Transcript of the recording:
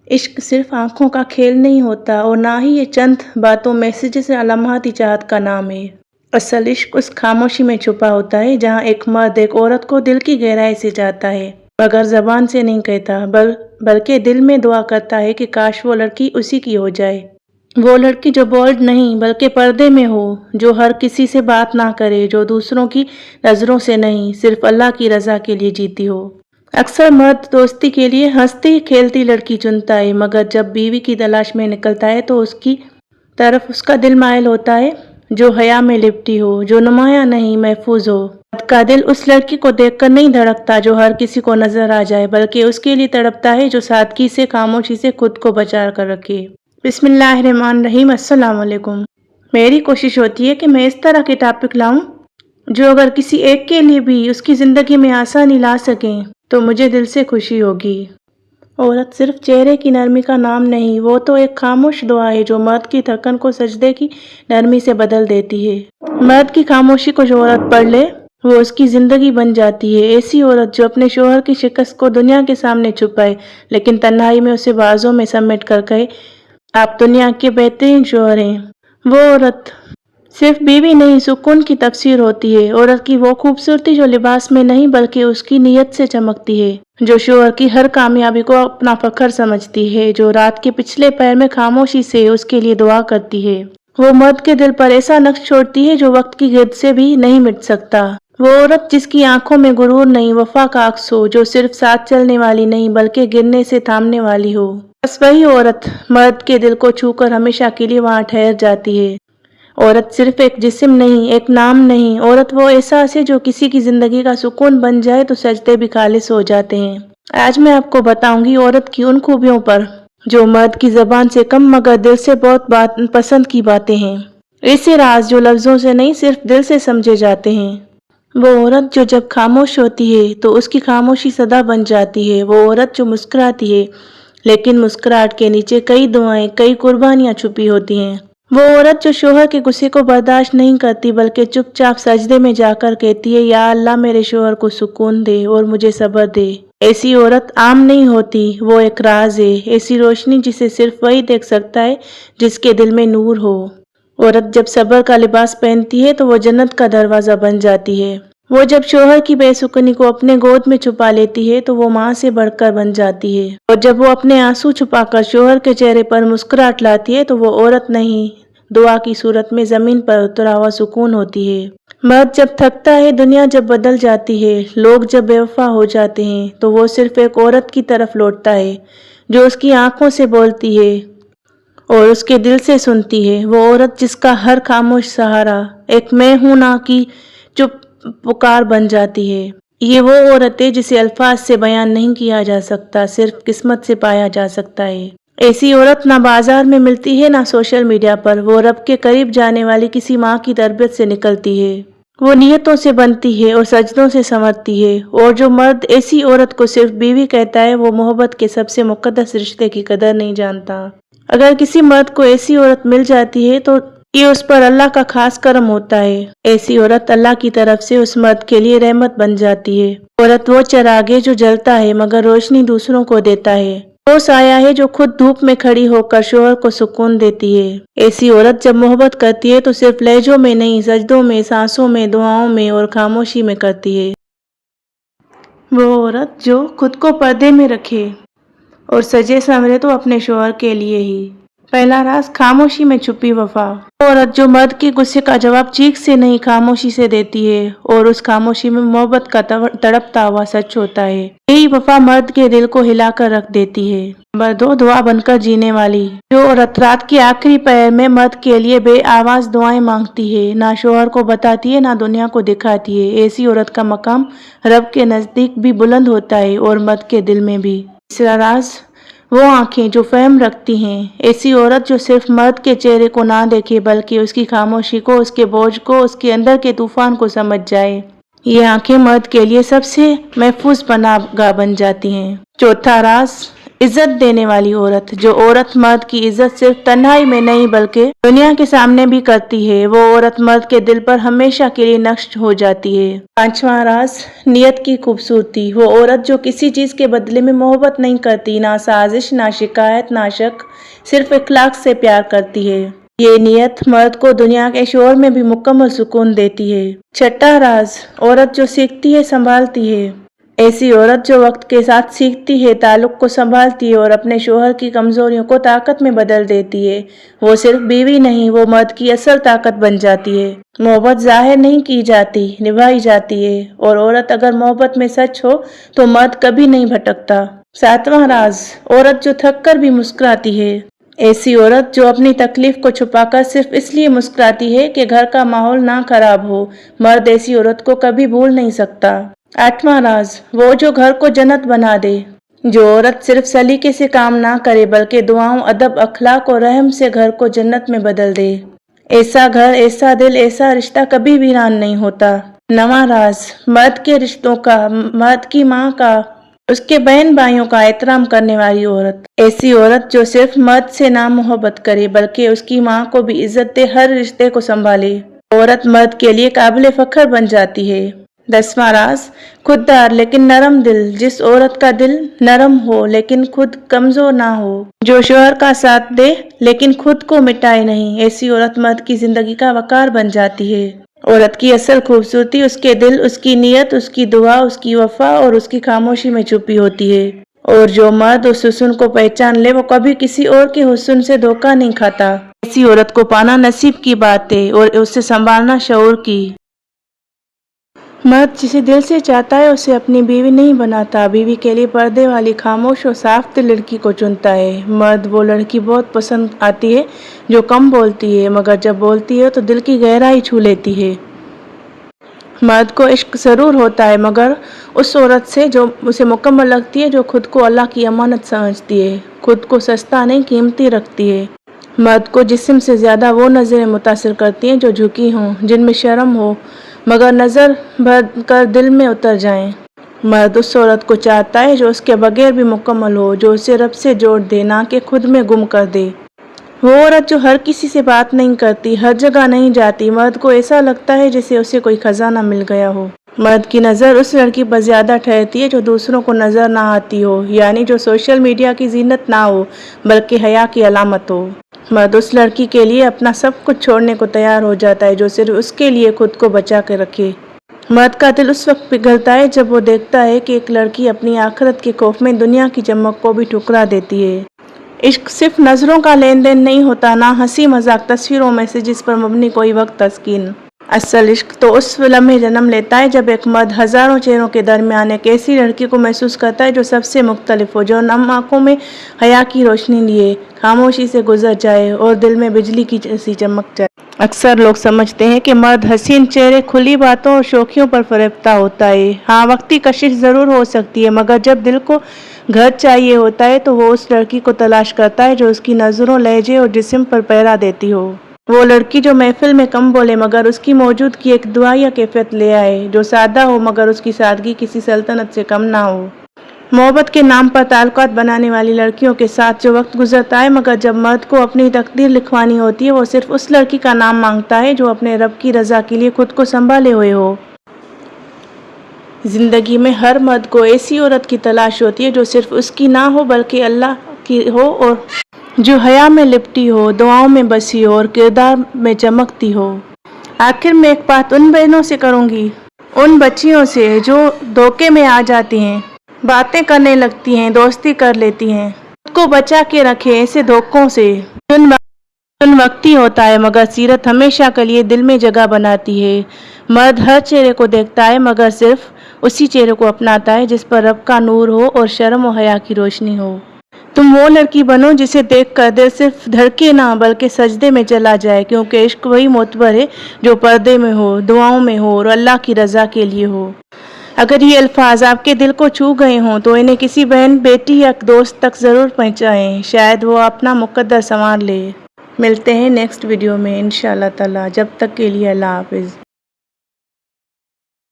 عشق صرف آنکھوں کا کھیل نہیں ہوتا اور نہ ہی یہ چند باتوں میسیجز یا لمحاتی چاہت کا نام ہے۔ اصل عشق اس خاموشی میں چھپا ہوتا ہے جہاں ایک مرد ایک عورت کو دل کی گہرائی سے چاہتا ہے، مگر زبان سے نہیں کہتا، بلکہ دل میں دعا کرتا ہے کہ کاش وہ لڑکی اسی کی ہو جائے۔ وہ لڑکی جو بولڈ نہیں بلکہ پردے میں ہو، جو ہر کسی سے بات نہ کرے، جو دوسروں کی نظروں سے نہیں صرف اللہ کی رضا کے لیے جیتی ہو۔ اکثر مرد دوستی کے لیے ہنستی کھیلتی لڑکی چنتا ہے، مگر جب بیوی کی تلاش میں نکلتا ہے تو اس کی طرف اس کا دل مائل ہوتا ہے جو حیا میں لپٹی ہو، جو نمایاں نہیں محفوظ ہو۔ مرد کا دل اس لڑکی کو دیکھ کر نہیں دھڑکتا جو ہر کسی کو نظر آ جائے، بلکہ اس کے لیے تڑپتا ہے جو سادگی سے خاموشی سے خود کو بچا کر رکھے۔ بسم اللہ الرحمن الرحیم۔ السلام علیکم۔ میری کوشش ہوتی ہے کہ میں اس طرح کے ٹاپک لاؤں جو اگر کسی ایک کے لیے بھی اس کی زندگی میں آسانی لا سکیں تو مجھے دل سے خوشی ہوگی۔ عورت صرف چہرے کی نرمی کا نام نہیں، وہ تو ایک خاموش دعا ہے جو مرد کی تھکن کو سجدے کی نرمی سے بدل دیتی ہے۔ مرد کی خاموشی کو جو عورت پڑھ لے وہ اس کی زندگی بن جاتی ہے۔ ایسی عورت جو اپنے شوہر کی شکست کو دنیا کے سامنے چھپائے لیکن تنہائی میں اسے بازوں میں سمیٹ کر کہے آپ دنیا کے بہترین شوہر ہیں۔ وہ عورت صرف بیوی نہیں، سکون کی تفسیر ہوتی ہے۔ عورت کی وہ خوبصورتی جو لباس میں نہیں بلکہ اس کی نیت سے چمکتی ہے، جو شوہر کی ہر کامیابی کو اپنا فخر سمجھتی ہے، جو رات کے پچھلے پہر میں خاموشی سے اس کے لیے دعا کرتی ہے۔ وہ مرد کے دل پر ایسا نقش چھوڑتی ہے جو وقت کی گرد سے بھی نہیں مٹ سکتا۔ وہ عورت جس کی آنکھوں میں غرور نہیں، وفا کا عکس ہو، جو صرف ساتھ چلنے والی نہیں بلکہ گرنے سے تھامنے والی ہو۔ بس وہی عورت مرد کے دل کو چھو کر ہمیشہ کے لیے وہاں ٹھہر جاتی ہے۔ عورت صرف ایک جسم نہیں، ایک نام نہیں، عورت وہ احساس ہے جو کسی کی زندگی کا سکون بن جائے تو سجدے بھی خالص ہو جاتے ہیں۔ آج میں آپ کو بتاؤں گی عورت کی ان خوبیوں پر جو مرد کی زبان سے کم مگر دل سے بہت پسند کی باتیں ہیں۔ ایسے راز جو لفظوں سے نہیں صرف دل سے سمجھے جاتے ہیں۔ وہ عورت جو جب خاموش ہوتی ہے تو اس کی خاموشی صدا بن جاتی ہے۔ وہ عورت جو مسکراتی ہے لیکن مسکراہٹ کے نیچے کئی دعائیں، کئی قربانیاں چھپی ہوتی ہیں۔ وہ عورت جو شوہر کے غصے کو برداشت نہیں کرتی بلکہ چپ چاپ سجدے میں جا کر کہتی ہے یا اللہ میرے شوہر کو سکون دے اور مجھے صبر دے۔ ایسی عورت عام نہیں ہوتی، وہ ایک راز ہے، ایسی روشنی جسے صرف وہی دیکھ سکتا ہے جس کے دل میں نور ہو۔ عورت جب صبر کا لباس پہنتی ہے تو وہ جنت کا دروازہ بن جاتی ہے۔ وہ جب شوہر کی بے سکونی کو اپنے گود میں چھپا لیتی ہے تو وہ ماں سے بڑھ کر بن جاتی ہے، اور جب وہ اپنے آنسو چھپا کر شوہر کے چہرے پر مسکراہٹ لاتی ہے تو وہ عورت نہیں، دعا کی صورت میں زمین پر اترا ہوا سکون ہوتی ہے۔ مرد جب تھکتا ہے، دنیا جب بدل جاتی ہے، لوگ جب بے وفا ہو جاتے ہیں تو وہ صرف ایک عورت کی طرف لوٹتا ہے جو اس کی آنکھوں سے بولتی ہے اور اس کے دل سے سنتی ہے۔ وہ عورت جس کا ہر خاموش سہارا ایک میں ہوں نا کی چپ پکار بن جاتی ہے۔ یہ وہ عورت ہے جسے الفاظ سے بیان نہیں کیا جا سکتا، صرف قسمت سے پایا جا سکتا ہے۔ ایسی عورت نہ بازار میں ملتی ہے نہ سوشل میڈیا پر، وہ رب کے قریب جانے والی کسی ماں کی تربیت سے نکلتی ہے۔ وہ نیتوں سے بنتی ہے اور سجدوں سے سنورتی ہے، اور جو مرد ایسی عورت کو صرف بیوی کہتا ہے وہ محبت کے سب سے مقدس رشتے کی قدر نہیں جانتا۔ اگر کسی مرد کو ایسی عورت مل جاتی ہے تو یہ اس پر اللہ کا خاص کرم ہوتا ہے۔ ایسی عورت اللہ کی طرف سے اس مرد کے لیے رحمت بن جاتی ہے۔ عورت وہ چراغ ہے جو جلتا ہے مگر روشنی دوسروں کو دیتا ہے۔ وہ سایہ ہے جو خود دھوپ میں کھڑی ہو کر شوہر کو سکون دیتی ہے۔ ایسی عورت جب محبت کرتی ہے تو صرف لہجوں میں نہیں، سجدوں میں، سانسوں میں، دعاؤں میں اور خاموشی میں کرتی ہے۔ وہ عورت جو خود کو پردے میں رکھے اور سجے سنورے تو اپنے شوہر کے لیے ہی۔ پہلا راز خاموشی میں چھپی وفا۔ وہ عورت جو مرد کے غصے کا جواب چیخ سے نہیں خاموشی سے دیتی ہے، اور اس خاموشی میں محبت کا تڑپتا ہوا سچ ہوتا ہے۔ یہی وفا مرد کے دل کو ہلا کر رکھ دیتی ہے۔ نمبر 2، دعا بن کر جینے والی۔ جو عورت رات کے آخری پہر میں مرد کے لیے بے آواز دعائیں مانگتی ہے، نہ شوہر کو بتاتی ہے نہ دنیا کو دکھاتی ہے، ایسی عورت کا مقام رب کے نزدیک بھی بلند ہوتا ہے اور مرد کے دل میں بھی۔ تیسرا راز، وہ آنکھیں جو فہم رکھتی ہیں۔ ایسی عورت جو صرف مرد کے چہرے کو نہ دیکھے بلکہ اس کی خاموشی کو، اس کے بوجھ کو، اس کے اندر کے طوفان کو سمجھ جائے۔ یہ آنکھیں مرد کے لیے سب سے محفوظ پناہ گاہ بن جاتی ہیں۔ چوتھا راز، عزت دینے والی عورت، جو عورت مرد کی عزت صرف تنہائی میں نہیں بلکہ دنیا کے سامنے بھی کرتی ہے، وہ عورت مرد کے دل پر ہمیشہ کے لیے نقش ہو جاتی ہے۔ پانچواں راز، نیت کی خوبصورتی۔ وہ عورت جو کسی چیز کے بدلے میں محبت نہیں کرتی، نہ سازش، نہ شکایت، نہ شک، صرف اخلاق سے پیار کرتی ہے۔ یہ نیت مرد کو دنیا کے شور میں بھی مکمل سکون دیتی ہے۔ چھٹا راز، عورت جو سیکھتی ہے سنبھالتی ہے۔ ایسی عورت جو وقت کے ساتھ سیکھتی ہے، تعلق کو سنبھالتی ہے اور اپنے شوہر کی کمزوریوں کو طاقت میں بدل دیتی ہے، وہ صرف بیوی نہیں، وہ مرد کی اصل طاقت بن جاتی ہے۔ محبت ظاہر نہیں کی جاتی، نبھائی جاتی ہے، اور عورت اگر محبت میں سچ ہو تو مرد کبھی نہیں بھٹکتا۔ ساتواں راز، عورت جو تھک کر بھی مسکراتی ہے۔ ایسی عورت جو اپنی تکلیف کو چھپا کر صرف اس لیے مسکراتی ہے کہ گھر کا ماحول نہ خراب ہو، مرد ایسی عورت کو کبھی بھول نہیں سکتا۔ آٹھواں راز، وہ جو گھر کو جنت بنا دے۔ جو عورت صرف سلیقے سے کام نہ کرے بلکہ دعاؤں، ادب، اخلاق اور رحم سے گھر کو جنت میں بدل دے، ایسا گھر، ایسا دل، ایسا رشتہ کبھی ویران نہیں ہوتا۔ نواں راز، مرد کے رشتوں کا، مرد کی ماں کا، اس کے بہن بھائیوں کا احترام کرنے والی عورت۔ ایسی عورت جو صرف مرد سے نہ محبت کرے بلکہ اس کی ماں کو بھی عزت دے، ہر رشتے کو سنبھالے، عورت مرد کے لیے قابل فخر بن جاتی ہے۔ 10واں راز، خوددار لیکن نرم دل۔ جس عورت کا دل نرم ہو لیکن خود کمزور نہ ہو، جو شوہر کا ساتھ دے لیکن خود کو مٹائے نہیں، ایسی عورت مرد کی زندگی کا وقار بن جاتی ہے۔ عورت کی اصل خوبصورتی اس کے دل، اس کی نیت، اس کی دعا، اس کی وفا اور اس کی خاموشی میں چھپی ہوتی ہے، اور جو مرد اس حسن کو پہچان لے وہ کبھی کسی اور کے حسن سے دھوکہ نہیں کھاتا۔ ایسی عورت کو پانا نصیب کی بات ہے اور اسے سنبھالنا شعور کی۔ مرد جسے دل سے چاہتا ہے اسے اپنی بیوی نہیں بناتا، بیوی کے لیے پردے والی خاموش اور صاف دل لڑکی کو چنتا ہے۔ مرد وہ لڑکی بہت پسند آتی ہے جو کم بولتی ہے مگر جب بولتی ہے تو دل کی گہرائی چھو لیتی ہے۔ مرد کو عشق ضرور ہوتا ہے مگر اس عورت سے جو اسے مکمل لگتی ہے، جو خود کو اللہ کی امانت سمجھتی ہے، خود کو سستا نہیں قیمتی رکھتی ہے۔ مرد کو جسم سے زیادہ وہ نظریں متاثر کرتی ہیں جو جھکی ہوں، جن میں شرم ہو مگر نظر بھر کر دل میں اتر جائیں۔ مرد اس عورت کو چاہتا ہے جو اس کے بغیر بھی مکمل ہو، جو اسے رب سے جوڑ دے نہ کہ خود میں گم کر دے۔ وہ عورت جو ہر کسی سے بات نہیں کرتی، ہر جگہ نہیں جاتی، مرد کو ایسا لگتا ہے جیسے اسے کوئی خزانہ مل گیا ہو۔ مرد کی نظر اس لڑکی پر زیادہ ٹھہرتی ہے جو دوسروں کو نظر نہ آتی ہو، یعنی جو سوشل میڈیا کی زینت نہ ہو بلکہ حیا کی علامت ہو۔ مرد اس لڑکی کے لیے اپنا سب کچھ چھوڑنے کو تیار ہو جاتا ہے جو صرف اس کے لیے خود کو بچا کے رکھے۔ مرد کا دل اس وقت پگھلتا ہے جب وہ دیکھتا ہے کہ ایک لڑکی اپنی آخرت کے خوف میں دنیا کی چمک کو بھی ٹھکرا دیتی ہے۔ عشق صرف نظروں کا لین دین نہیں ہوتا، نہ ہنسی مذاق، تصویروں، میسیجز پر مبنی کوئی وقت تسکین۔ اصل عشق تو اس لمحے جنم لیتا ہے جب ایک مرد ہزاروں چہروں کے درمیان ایک ایسی لڑکی کو محسوس کرتا ہے جو سب سے مختلف ہو، جو نم آنکھوں میں حیا کی روشنی لیے خاموشی سے گزر جائے اور دل میں بجلی کی سی چمک جائے۔ اکثر لوگ سمجھتے ہیں کہ مرد حسین چہرے، کھلی باتوں اور شوخیوں پر فریفتہ ہوتا ہے۔ ہاں، وقتی کشش ضرور ہو سکتی ہے مگر جب دل کو گھر چاہیے ہوتا ہے تو وہ اس لڑکی کو تلاش کرتا ہے جو اس کی نظروں، لہجے اور جسم پر پہرا دیتی ہو۔ وہ لڑکی جو محفل میں کم بولے مگر اس کی موجودگی ایک دعائیہ کیفیت لے آئے، جو سادہ ہو مگر اس کی سادگی کسی سلطنت سے کم نہ ہو۔ محبت کے نام پر تعلقات بنانے والی لڑکیوں کے ساتھ جو وقت گزرتا ہے مگر جب مرد کو اپنی تقدیر لکھوانی ہوتی ہے وہ صرف اس لڑکی کا نام مانگتا ہے جو اپنے رب کی رضا کے لیے خود کو سنبھالے ہوئے ہو۔ زندگی میں ہر مرد کو ایسی عورت کی تلاش ہوتی ہے جو صرف اس کی نہ ہو بلکہ اللہ کی ہو، اور جو حیا میں لپٹی ہو، دعاؤں میں بسی ہو اور کردار میں چمکتی ہو۔ آخر میں ایک بات ان بہنوں سے کروں گی، ان بچیوں سے جو دھوکے میں آ جاتی ہیں، باتیں کرنے لگتی ہیں، دوستی کر لیتی ہیں، خود کو بچا کے رکھیں ایسے دھوکوں سے۔ چن وقتی ہوتا ہے مگر سیرت ہمیشہ کے لیے دل میں جگہ بناتی ہے۔ مرد ہر چہرے کو دیکھتا ہے مگر صرف اسی چہرے کو اپناتا ہے جس پر رب کا نور ہو اور شرم و حیا کی روشنی ہو۔ تم وہ لڑکی بنو جسے دیکھ کر دل صرف دھڑکے نہ بلکہ سجدے میں چلا جائے، کیونکہ عشق وہی معتبر ہے جو پردے میں ہو، دعاؤں میں ہو اور اللہ کی رضا کے لیے ہو۔ اگر یہ الفاظ آپ کے دل کو چھو گئے ہوں تو انہیں کسی بہن، بیٹی یا دوست تک ضرور پہنچائیں، شاید وہ اپنا مقدر سنوار لے۔ ملتے ہیں نیکسٹ ویڈیو میں انشاءاللہ تعالی، جب تک کے لیے اللہ حافظ۔